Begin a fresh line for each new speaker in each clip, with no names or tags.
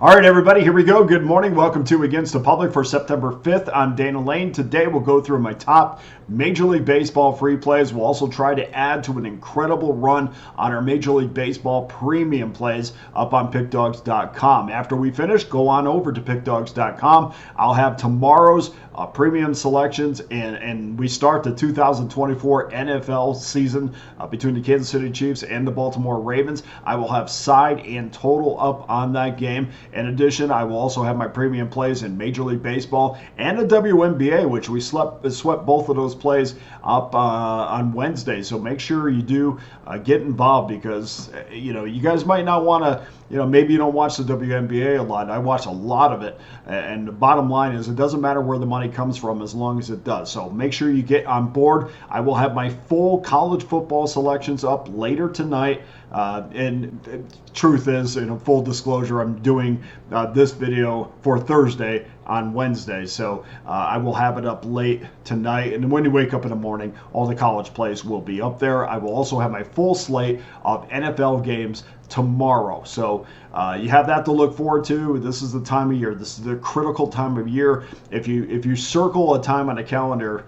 All right, everybody, here we go. Good morning. Welcome to Against the Public for September 5th. I'm Dana Lane. Today, we'll go through my top Major League Baseball free plays. We'll also try to add to an incredible run on our Major League Baseball premium plays up on Pickdawgz.com. After we finish, go on over to Pickdawgz.com. I'll have tomorrow's premium selections, and we start the 2024 NFL season between the Kansas City Chiefs and the Baltimore Ravens. I will have side and total up on that game. In addition, I will also have my premium plays in Major League Baseball and the WNBA, which we swept both of those plays up on Wednesday. So make sure you do get involved, because you guys might not want to. Maybe you don't watch the WNBA a lot. I watch a lot of it. And the bottom line is, it doesn't matter where the money comes from as long as it does. So make sure you get on board. I will have my full college football selections up later tonight. And truth is, full disclosure, I'm doing this video for Thursday on Wednesday. So I will have it up late tonight. And when you wake up in the morning, all the college plays will be up there. I will also have my full slate of NFL games tomorrow. So you have that to look forward to. This is the time of year. This is the critical time of year. If you circle a time on the calendar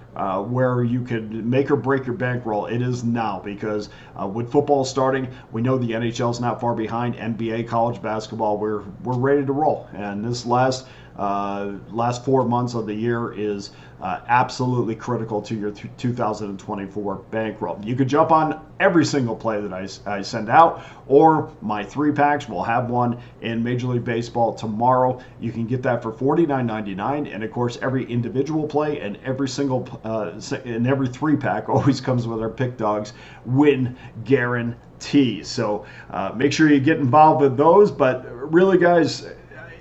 where you could make or break your bankroll, it is now, because with football starting, we know the NHL is not far behind. NBA, college basketball, we're ready to roll. And this last 4 months of the year is absolutely critical to your 2024 bankroll. You could jump on every single play that I send out, or my 3-packs. We'll have one in Major League Baseball tomorrow. You can get that for $49.99, and of course, every individual play and every single and every 3-pack always comes with our Pick Dawgz win guarantee. So make sure you get involved with those. But really, guys,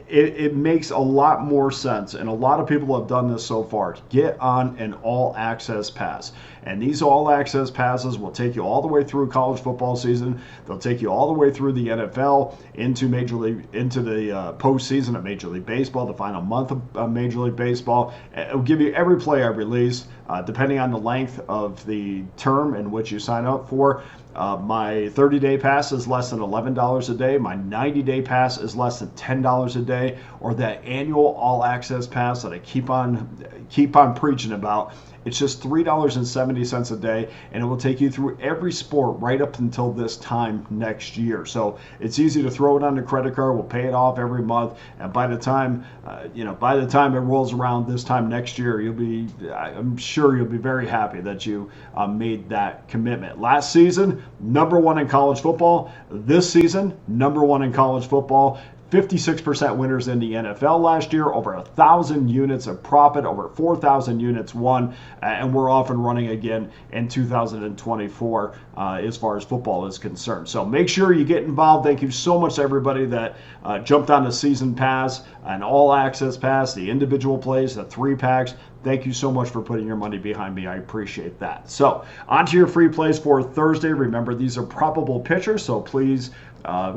it makes a lot more sense, and a lot of people have done this so far, to get on an all-access pass. And these all-access passes will take you all the way through college football season. They'll take you all the way through the NFL, into the postseason of Major League Baseball, the final month of Major League Baseball. It'll give you every play I release, depending on the length of the term in which you sign up for. My 30-day pass is less than $11 a day. My 90-day pass is less than $10 a day. Or that annual all-access pass that I keep on preaching about, it's just $3.70 a day, and it will take you through every sport right up until this time next year. So it's easy to throw it on the credit card. We'll pay it off every month, and by the time it rolls around this time next year, I'm sure you'll be very happy that you made that commitment. Last season, #1 in college football. This season, #1 in college football. 56% winners in the NFL last year, over 1,000 units of profit, over 4,000 units won, and we're off and running again in 2024 as far as football is concerned. So make sure you get involved. Thank you so much to everybody that jumped on the season pass, an all-access pass, the individual plays, the 3-packs. Thank you so much for putting your money behind me. I appreciate that. So on to your free plays for Thursday. Remember, these are probable pitchers, so please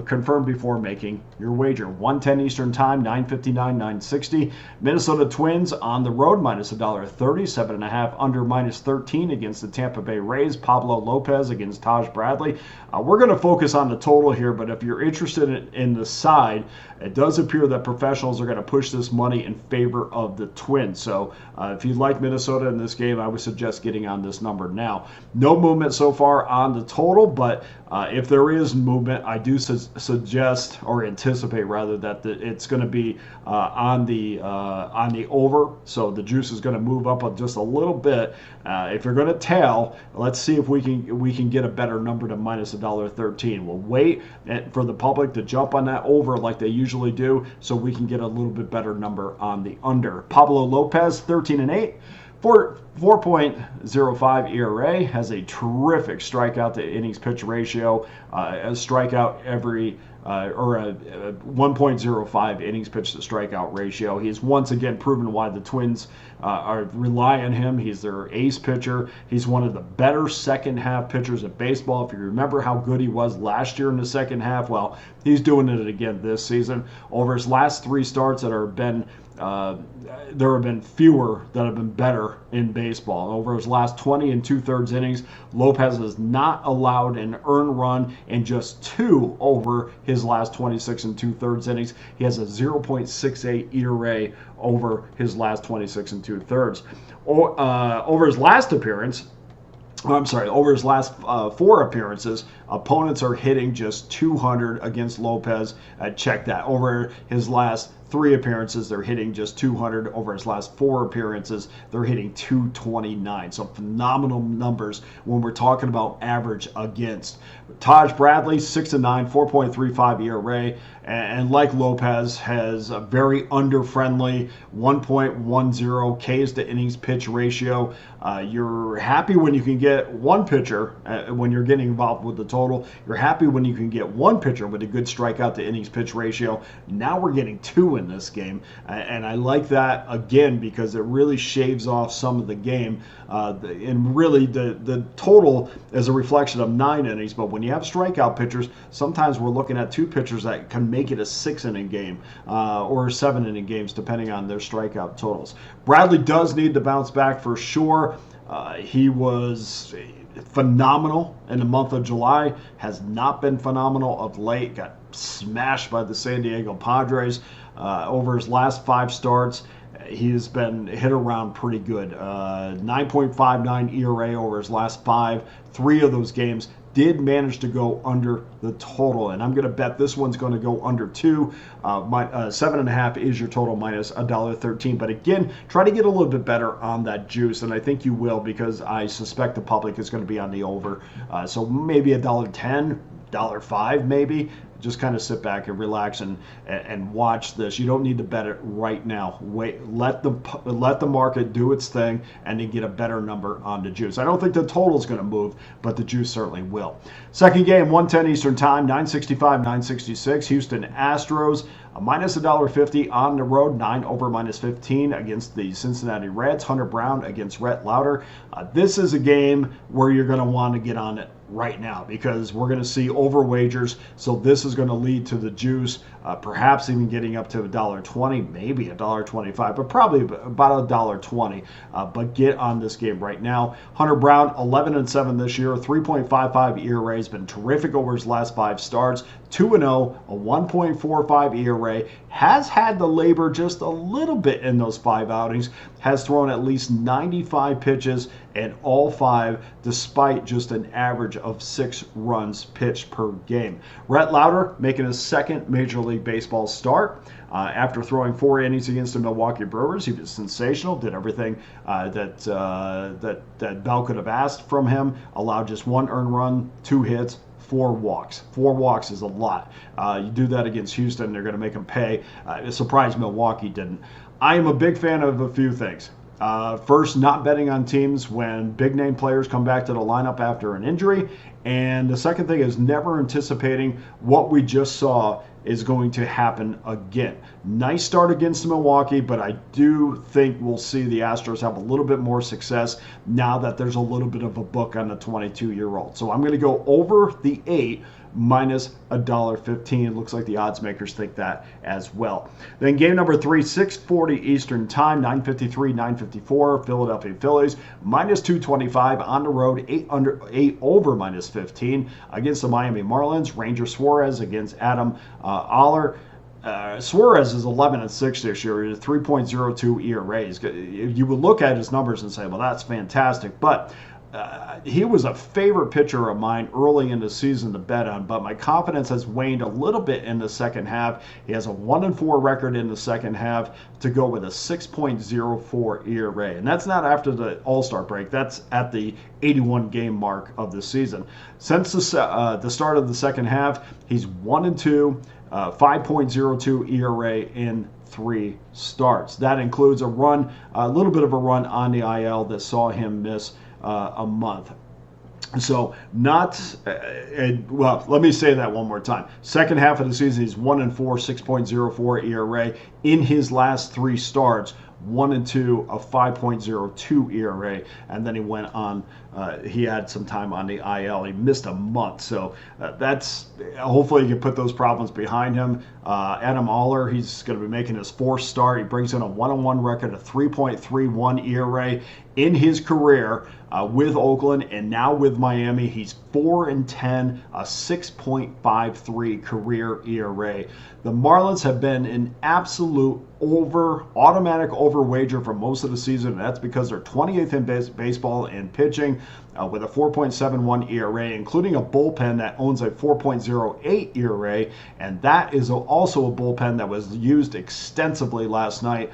confirm before making your wager. 1:10 Eastern Time, 9:59, 9:60. Minnesota Twins on the road, minus $1.30, 7.5 under, minus 13 against the Tampa Bay Rays. Pablo Lopez against Taj Bradley. We're going to focus on the total here, but if you're interested in the side, it does appear that professionals are going to push this money in favor of the Twins. So if you like Minnesota in this game, I would suggest getting on this number now. No movement so far on the total, but if there is movement, I do suggest, or anticipate rather, that it's going to be on the over. So the juice is going to move up just a little bit. If you're going to tail, let's see if we can get a better number to minus $1.13. We'll wait for the public to jump on that over like they usually do, so we can get a little bit better number on the under. Pablo Lopez, 13-8. 4.05 ERA, has a terrific strikeout to innings pitch ratio, a strikeout every or a 1.05 innings pitched to strikeout ratio. He's once again proven why the Twins rely on him. He's their ace pitcher. He's one of the better second half pitchers in baseball. If you remember how good he was last year in the second half, well, he's doing it again this season. Over his last 3 starts that have been there have been fewer that have been better in baseball. Over his last 20 and 2/3 innings, Lopez has not allowed an earned run in just 2 over his last 26 and 2/3 innings. He has a 0.68 ERA over his last 26 and 2/3. Over his last appearance, over his last 4 appearances, opponents are hitting just 200 against Lopez. Check that. Over his last 3 appearances, they're hitting just 200. Over his last 4 appearances, they're hitting 229. So phenomenal numbers when we're talking about average against. Taj Bradley, 6-9, 4.35 ERA, and like Lopez, has a very under-friendly 1.10 Ks to innings pitch ratio. You're happy when you can get one pitcher when you're getting involved with the total. You're happy when you can get one pitcher with a good strikeout to innings pitch ratio. Now we're getting 2 in this game, and I like that again because it really shaves off some of the game. And really, the total is a reflection of 9 innings. But when you have strikeout pitchers, sometimes we're looking at 2 pitchers that can make it a 6-inning game or 7-inning games, depending on their strikeout totals. Bradley does need to bounce back for sure. He was phenomenal in the month of July, has not been phenomenal of late, got smashed by the San Diego Padres. Over his last 5 starts, he has been hit around pretty good. 9.59 ERA over his last 5. 3 of those games did manage to go under the total, and I'm going to bet this one's going to go under 2. 7.5 is your total minus $1.13. But again, try to get a little bit better on that juice, and I think you will because I suspect the public is going to be on the over. So maybe $1.10, $1.05 maybe. Just kind of sit back and relax and watch this. You don't need to bet it right now. Wait, let the market do its thing, and then get a better number on the juice. I don't think the total is going to move, but the juice certainly will. Second game, 1:10 Eastern Time, 965, 966. Houston Astros, a minus $1.50 on the road, 9 over minus 15 against the Cincinnati Reds. Hunter Brown against Rhett Lauder. This is a game where you're going to want to get on it right now because we're going to see over wagers. So this is going to lead to the juice, perhaps even getting up to $1.20, maybe $1.25, but probably about $1.20. But get on this game right now. Hunter Brown, 11-7 this year, 3.55 ERA, has been terrific over his last 5 starts. 2-0, a 1.45 ERA, has had to labor just a little bit in those 5 outings, has thrown at least 95 pitches in all 5, despite just an average of 6 runs pitched per game. Rhett Lauder making his second Major League Baseball start. After throwing 4 innings against the Milwaukee Brewers, he was sensational, did everything that Bell could have asked from him, allowed just 1 earned run, 2 hits, 4 walks. 4 walks is a lot. You do that against Houston, they're going to make them pay. It's surprised Milwaukee didn't. I am a big fan of a few things. First, not betting on teams when big-name players come back to the lineup after an injury. And the second thing is never anticipating what we just saw is going to happen again. Nice start against Milwaukee, but I do think we'll see the Astros have a little bit more success now that there's a little bit of a book on the 22-year-old. So I'm going to go over the 8 minus $1.15. Looks like the odds makers think that as well. Then game number 3, 6:40 Eastern Time, 9:53, 9:54. Philadelphia Phillies minus 225 on the road, 8 over minus 15 against the Miami Marlins. Ranger Suarez against Adam Aller. Suarez is 11-6 this year. He has 3.02 ERAs. You would look at his numbers and say, well, that's fantastic, but he was a favorite pitcher of mine early in the season to bet on, but my confidence has waned a little bit in the second half. He has a 1-4 record in the second half to go with a 6.04 ERA, and that's not after the All-Star break. That's at the 81-game mark of the season. Since the start of the second half, he's 1-2, 5.02 ERA in 3 starts. That includes a little bit of a run on the IL that saw him miss a month. So well, let me say that one more time. Second half of the season, he's 1-4, 6.04 ERA. In his last 3 starts, 1-2, a 5.02 ERA, and then he went on he had some time on the IL. He missed a month, so that's hopefully he can put those problems behind him. Adam Aller, he's going to be making his fourth start. He brings in a 1-1 record, a 3.31 ERA in his career with Oakland, and now with Miami. He's 4-10, a 6.53 career ERA. The Marlins have been an absolute automatic over wager for most of the season, and that's because they're 28th in baseball in pitching with a 4.71 ERA, including a bullpen that owns a 4.08 ERA, and that is also a bullpen that was used extensively last night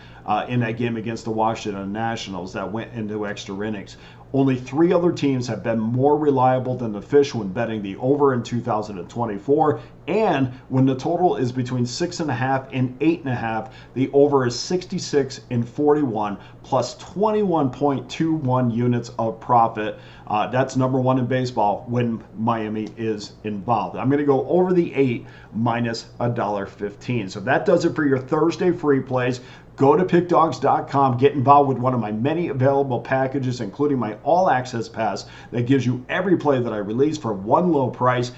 in that game against the Washington Nationals that went into extra innings. Only 3 other teams have been more reliable than the Fish when betting the over in 2024, and when the total is between 6.5 and 8.5, the over is 66-41 plus 21.21 units of profit. That's number 1 in baseball when Miami is involved. I'm going to go over the 8 minus $1.15. So that does it for your Thursday free plays. Go to pickdawgz.com, get involved with one of my many available packages, including my all-access pass that gives you every play that I release for one low price.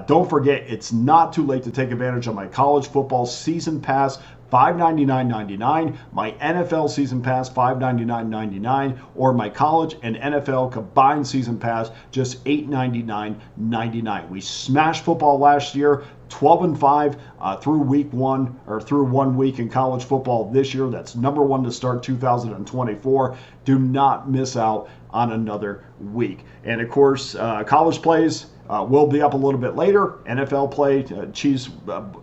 Don't forget, it's not too late to take advantage of my college football season pass, $599.99, my NFL season pass, $599.99, or my college and NFL combined season pass, just $899.99. We smashed football last year, 12-5 through week 1, or through 1 week in college football this year. That's number 1 to start 2024. Do not miss out on another week. And of course, college plays will be up a little bit later. NFL play,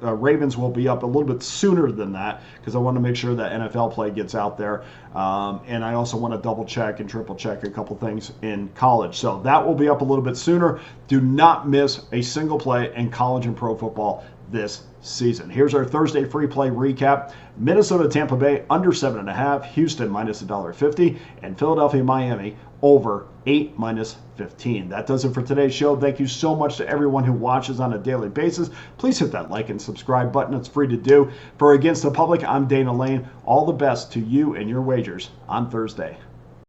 Ravens will be up a little bit sooner than that because I want to make sure that NFL play gets out there. And I also want to double check and triple check a couple things in college. So that will be up a little bit sooner. Do not miss a single play in college and pro football this season. Here's our Thursday free play recap. Minnesota, Tampa Bay, under 7.5. Houston, minus $1.50. And Philadelphia, Miami, over 8 minus 15. That does it for today's show. Thank you so much to everyone who watches on a daily basis. Please hit that like and subscribe button. It's free to do. For Against the Public, I'm Dana Lane. All the best to you and your wagers on Thursday.